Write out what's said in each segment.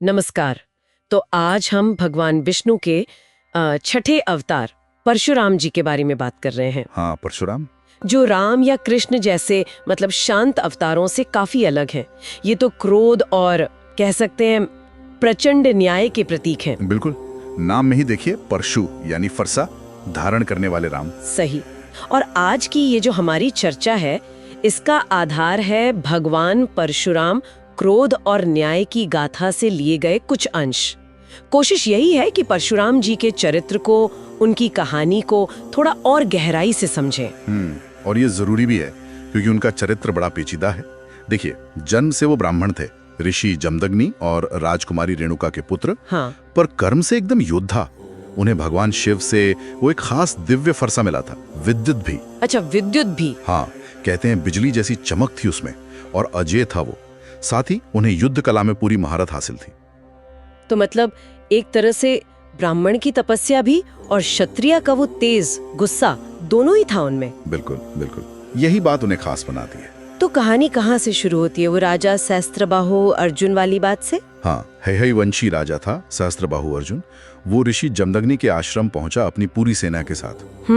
नमस्कार। तो आज हम भगवान विष्णु के छठे अवतार परशुराम जी के बारे में बात कर रहे हैं। हाँ, परशुराम। जो राम या कृष्ण जैसे मतलब शांत अवतारों से काफी अलग हैं। ये तो क्रोध और कह सकते हैं प्रचंड न्याय के प्रतीक हैं। बिल्कुल, नाम में ही देखिए परशु यानी फरसा धारण करने वाले राम। सही। और आज की ये जो हमारी चर्चा है इसका आधार है भगवान परशुराम क्रोध और न्याय की गाथा से लिए गए कुछ अंश। कोशिश यही है कि परशुराम जी के चरित्र को, उनकी कहानी को थोड़ा और गहराई से समझें। और ये जरूरी भी है क्योंकि उनका चरित्र बड़ा पेचीदा है। देखिए, जन्म से वो ब्राह्मण थे, ऋषि जमदग्नि और राजकुमारी रेणुका के पुत्र। हाँ। पर कर्म से एकदम योद्धा। उन्हें भगवान शिव से वो एक खास दिव्य फरसा मिला था, विद्युत भी। अच्छा, विद्युत भी। हाँ, कहते हैं बिजली जैसी चमक थी उसमें और अजय था वो। साथ ही उन्हें युद्ध कला में पूरी महारत हासिल थी। तो मतलब एक तरह से ब्राह्मण की तपस्या भी और क्षत्रिय का वो तेज गुस्सा दोनों ही था उनमें। बिल्कुल बिल्कुल, यही बात उन्हें खास बनाती है। तो कहानी कहाँ से शुरू होती है? वो राजा सहस्त्रबाहु अर्जुन वाली बात से? हाँ, हैहय वंशी राजा था सहस्त्रबाहु अर्जुन। वो ऋषि जमदग्नि के आश्रम पहुंचा अपनी पूरी सेना के साथ।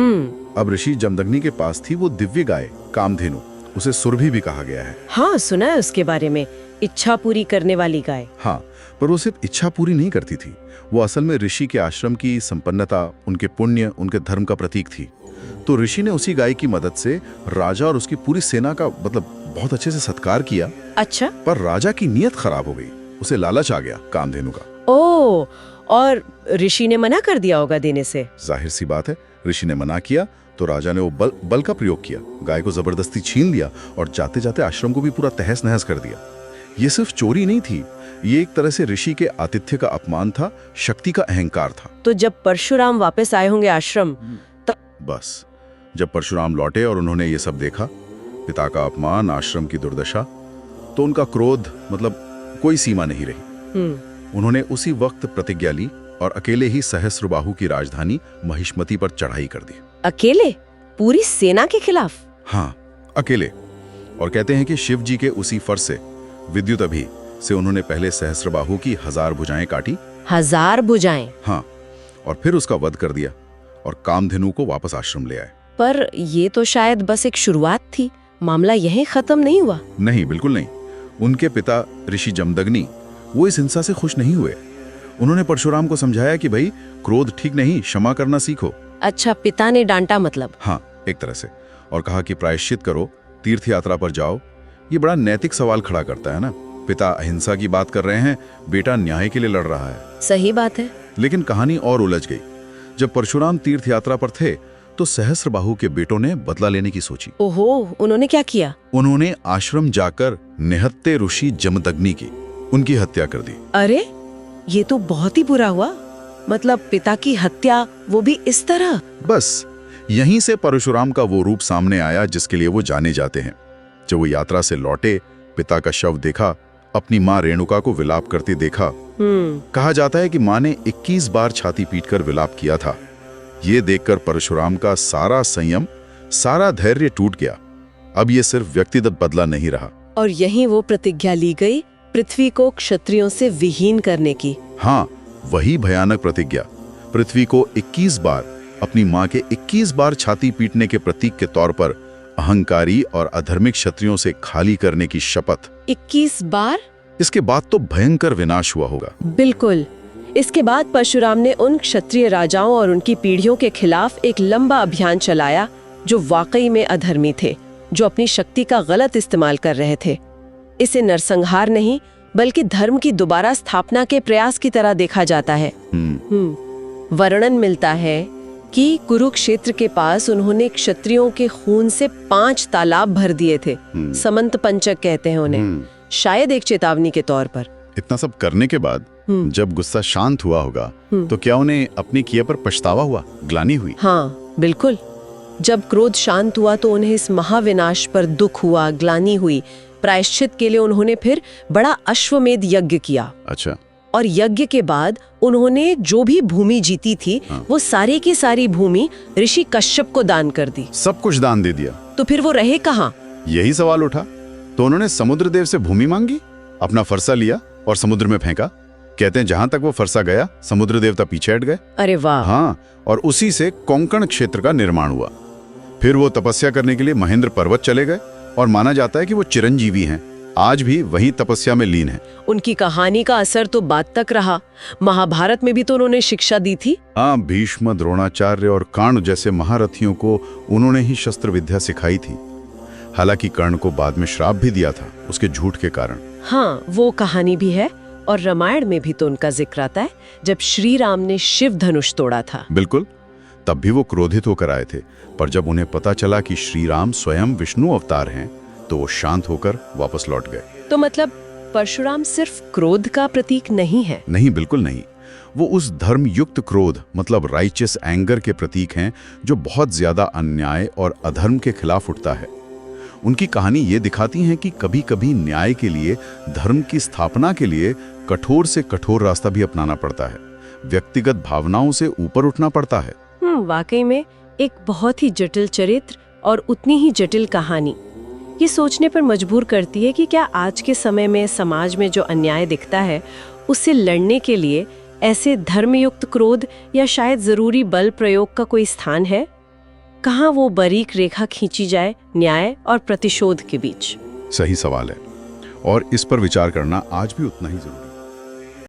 अब ऋषि जमदग्नि के पास थी वो दिव्य गाय कामधेनु, उसे सुरभि भी कहा गया है। हाँ, सुना है उसके बारे में, इच्छा पूरी करने वाली गाय। हाँ, पर वो सिर्फ इच्छा पूरी नहीं करती थी, वो असल में ऋषि के आश्रम की संपन्नता, उनके पुण्य, उनके धर्म का प्रतीक थी। तो ऋषि ने उसी गाय की मदद से राजा और उसकी पूरी सेना का बहुत अच्छे से सत्कार किया। अच्छा। पर राजा की नीयत खराब हो गई, उसे लालच आ गया कामधेनु का। ओह, और ऋषि ने मना कर दिया होगा देने से। जाहिर सी बात है, ऋषि ने मना किया तो राजा ने वो बल का प्रयोग किया, गाय को जबरदस्ती छीन लिया और जाते जाते आश्रम को भी पूरा तहस नहस कर दिया। ये सिर्फ चोरी नहीं थी, ये एक तरह से ऋषि के आतिथ्य का अपमान था, शक्ति का अहंकार था। तो जब परशुराम वापस आए होंगे आश्रम तब? बस जब परशुराम लौटे और उन्होंने ये सब देखा, पिता का अपमान, आश्रम की दुर्दशा, तो उनका क्रोध कोई सीमा नहीं रही। उन्होंने उसी वक्त प्रतिज्ञा ली और अकेले ही सहस्त्रबाहु की राजधानी महिष्मती पर चढ़ाई कर दी। अकेले? पूरी सेना के खिलाफ? हाँ, अकेले। और कहते हैं कि शिव जी के उसी फर से, विद्युत अभि से, उन्होंने पहले सहस्त्रबाहु की 1000 भुजाएं काटी। 1000 भुजाएं? हाँ, और फिर उसका वध कर दिया और कामधेनु को वापस आश्रम ले आए। पर ये तो शायद बस एक शुरुआत थी, मामला यहीं खत्म नहीं हुआ। नहीं, बिल्कुल नहीं। उनके पिता ऋषि जमदग्नि वो इस हिंसा से खुश नहीं हुए। उन्होंने परशुराम को समझाया कि भाई, क्रोध ठीक नहीं, क्षमा करना सीखो। अच्छा, पिता ने डांटा मतलब? हाँ, एक तरह से। और कहा कि प्रायश्चित करो, तीर्थ यात्रा पर जाओ। ये बड़ा नैतिक सवाल खड़ा करता है ना। पिता अहिंसा की बात कर रहे हैं, बेटा न्याय के लिए लड़ रहा है। सही बात है। लेकिन कहानी और उलझ गई। जब परशुराम तीर्थ यात्रा पर थे तो सहस्त्रबाहु के बेटों ने बदला लेने की सोची। ओहो, उन्होंने क्या किया? उन्होंने आश्रम जाकर निहत्ते ऋषि जमदग्नि की उनकी हत्या कर दी। अरे, ये तो बहुत ही बुरा हुआ। मतलब पिता की हत्या, वो भी इस तरह? बस यहीं से परशुराम का वो रूप सामने आया जिसके लिए वो जाने जाते हैं। जब वो यात्रा से लौटे, पिता का शव देखा, अपनी माँ रेणुका को विलाप करते देखा। कहा जाता है कि माँ ने 21 बार छाती पीटकर विलाप किया था। ये देखकर परशुराम का सारा संयम, सारा धैर्य टूट गया। अब ये सिर्फ व्यक्तिगत बदला नहीं रहा। और यहीं वो प्रतिज्ञा ली गई पृथ्वी को क्षत्रियों से विहीन करने की। हाँ, वही भयानक प्रतिज्ञा, पृथ्वी को 21 बार, अपनी माँ के 21 बार छाती पीटने के प्रतीक के तौर पर अहंकारी और अधर्मिक क्षत्रियों से खाली करने की शपथ। 21 बार? इसके बाद तो भयंकर विनाश हुआ होगा। बिल्कुल। इसके बाद परशुराम ने उन क्षत्रिय राजाओं और उनकी पीढ़ियों के खिलाफ एक लंबा अभियान चलाया जो वाकई में अधर्मी थे, जो अपनी शक्ति का गलत इस्तेमाल कर रहे थे। इसे नरसंहार नहीं बल्कि धर्म की दोबारा स्थापना के प्रयास की तरह देखा जाता है। वर्णन मिलता है कि कुरुक्षेत्र के पास उन्होंने क्षत्रियों के खून से 5 तालाब भर दिए थे। समंत पंचक कहते हैं उन्हें, शायद एक चेतावनी के तौर पर। इतना सब करने के बाद जब गुस्सा शांत हुआ होगा तो क्या उन्हें अपने किए पर पछतावा हुआ, ग्लानि हुई? हाँ, बिल्कुल। जब क्रोध शांत हुआ तो उन्हें इस महाविनाश पर दुख हुआ, ग्लानि हुई। प्रायश्चित के लिए उन्होंने फिर बड़ा अश्वमेध यज्ञ किया। अच्छा। और यज्ञ के बाद उन्होंने जो भी भूमि जीती थी, वो सारी की सारी भूमि ऋषि कश्यप को दान कर दी। सब कुछ दान दे दिया? तो फिर वो रहे कहाँ? यही सवाल उठा। तो उन्होंने समुद्र देव से भूमि मांगी, अपना फरसा लिया और समुद्र में फेंका। कहते हैं जहां तक वो फरसा गया समुद्र देवता पीछे हट गए। अरे वाह। हाँ, और उसी से कोंकण क्षेत्र का निर्माण हुआ। फिर वो तपस्या करने के लिए महेंद्र पर्वत चले गए और माना जाता है कि वो चिरंजीवी हैं, आज भी वहीं तपस्या में लीन हैं। उनकी कहानी का असर तो बाद तक रहा। महाभारत में भी तो उन्होंने शिक्षा दी थी। हाँ, भीष्म, द्रोणाचार्य और कर्ण जैसे महारथियों को उन्होंने ही शस्त्र विद्या सिखाई थी। हालांकि कर्ण को बाद में श्राप भी दिया था उसके झूठ के कारण। हाँ, वो कहानी भी है और रामायण में भी तो उनका जिक्र आता है जब श्री राम ने शिव धनुष तोड़ा था। बिल्कुल, तब भी वो क्रोधित होकर आए थे, पर जब उन्हें पता चला कि श्री राम स्वयं विष्णु अवतार हैं तो वो शांत होकर वापस लौट गए। तो मतलब परशुराम सिर्फ क्रोध का प्रतीक नहीं है? नहीं, बिल्कुल नहीं। वो उस धर्म युक्त क्रोध मतलब राइचियस एंगर के प्रतीक हैं जो बहुत ज्यादा अन्याय और अधर्म के खिलाफ उठता है। उनकी कहानी ये दिखाती है कि कभी कभी न्याय के लिए, धर्म की स्थापना के लिए कठोर से कठोर रास्ता भी अपनाना पड़ता है, व्यक्तिगत भावनाओं से ऊपर उठना पड़ता है। वाकई में एक बहुत ही जटिल चरित्र और उतनी ही जटिल कहानी। ये सोचने पर मजबूर करती है कि क्या आज के समय में समाज में जो अन्याय दिखता है उससे लड़ने के लिए ऐसे धर्मयुक्त क्रोध या शायद जरूरी बल प्रयोग का कोई स्थान है? कहाँ वो बारीक रेखा खींची जाए न्याय और प्रतिशोध के बीच? सही सवाल है और इस पर विचार करना आज भी उतना ही जरूरी है।